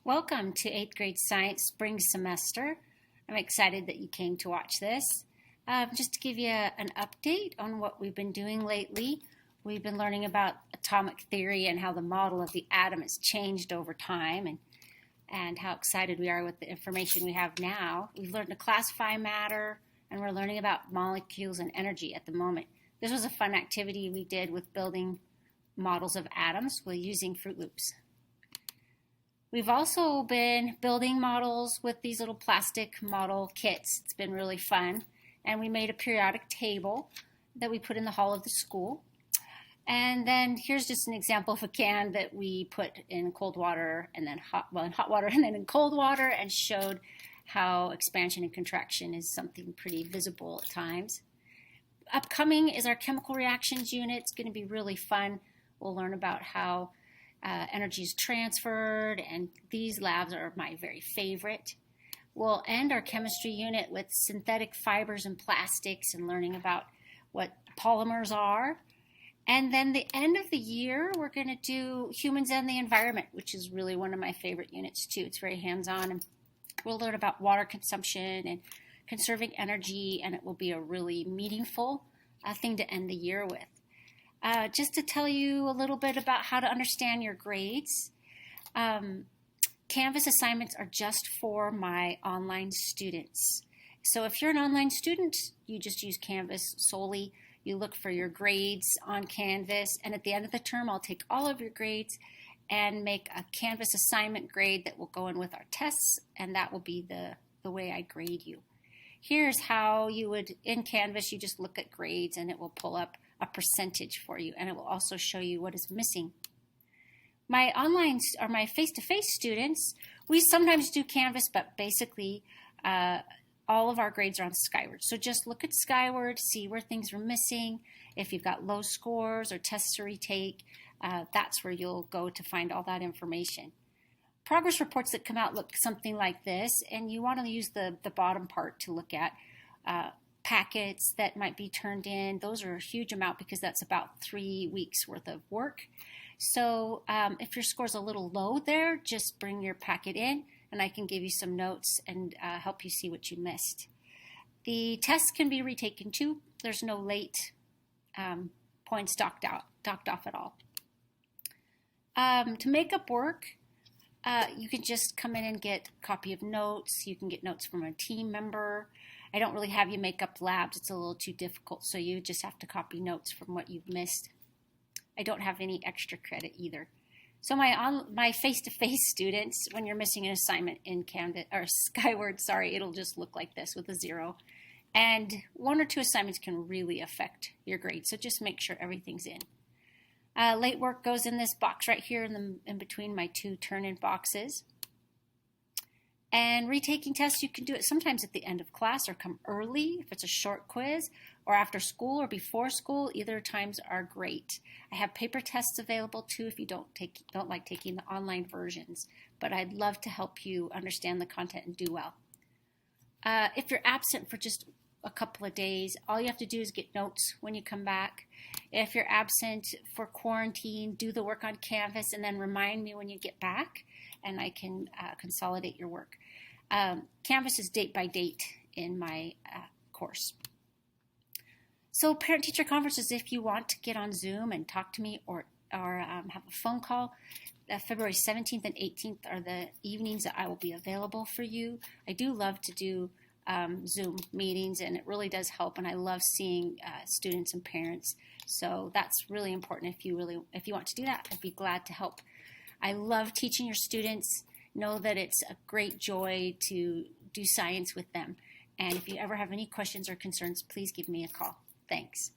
Welcome to 8th grade science spring semester. I'm excited that you came to watch this. Just to give you an update on what we've been doing lately, we've been learning about atomic theory and how the model of the atom has changed over time and how excited we are with the information we have now. We've learned to classify matter, and we're learning about molecules and energy at the moment. This was a fun activity we did with building models of atoms with using Fruit Loops. We've also been building models with these little plastic model kits. It's been really fun. And we made a periodic table that we put in the hall of the school. And then here's just an example of a can that we put in cold water and then in hot water and then in cold water, and showed how expansion and contraction is something pretty visible at times. Upcoming is our chemical reactions unit. It's going to be really fun. We'll learn about how energy is transferred, and these labs are my very favorite. We'll end our chemistry unit with synthetic fibers and plastics and learning about what polymers are. And then the end of the year, we're going to do humans and the environment, which is really one of my favorite units too. It's very hands-on, and we'll learn about water consumption and conserving energy, and it will be a really meaningful thing to end the year with. Just to tell you a little bit about how to understand your grades, Canvas assignments are just for my online students. So if you're an online student, you just use Canvas solely. You look for your grades on Canvas, and at the end of the term, I'll take all of your grades and make a Canvas assignment grade that will go in with our tests, and that will be the way I grade you. Here's how you would, in Canvas, you just look at grades and it will pull up a percentage for you, and it will also show you what is missing. My online or my face-to-face students, we sometimes do Canvas, but basically all of our grades are on Skyward. So just look at Skyward, see where things are missing. If you've got low scores or tests to retake, that's where you'll go to find all that information. Progress reports that come out look something like this, and you want to use the bottom part to look at packets that might be turned in. Those are a huge amount because that's about 3 weeks worth of work. So if your score's a little low there, just bring your packet in and I can give you some notes and help you see what you missed. The tests can be retaken too. There's no late points docked off at all. To make up work, you can just come in and get a copy of notes. You can get notes from a team member. I don't really have you make up labs. It's a little too difficult, so you just have to copy notes from what you've missed. I don't have any extra credit either. So my face-to-face students, when you're missing an assignment in Canvas or Skyward, it'll just look like this with a 0. And 1 or 2 assignments can really affect your grade, so just make sure everything's in. Late work goes in this box right here in between my 2 turn-in boxes. And retaking tests, you can do it sometimes at the end of class or come early if it's a short quiz, or after school or before school. Either times are great. I have paper tests available too if you don't like taking the online versions, but I'd love to help you understand the content and do well. If you're absent for just a couple of days, all you have to do is get notes when you come back. If you're absent for quarantine, do the work on Canvas and then remind me when you get back, and I can consolidate your work. Canvas is date by date in my course. So parent-teacher conferences, if you want to get on Zoom and talk to me or have a phone call, February 17th and 18th are the evenings that I will be available for you. I do love to do Zoom meetings, and it really does help, and I love seeing students and parents. So that's really important. If you want to do that, I'd be glad to help. I love teaching your students. Know that it's a great joy to do science with them. And if you ever have any questions or concerns, please give me a call. Thanks.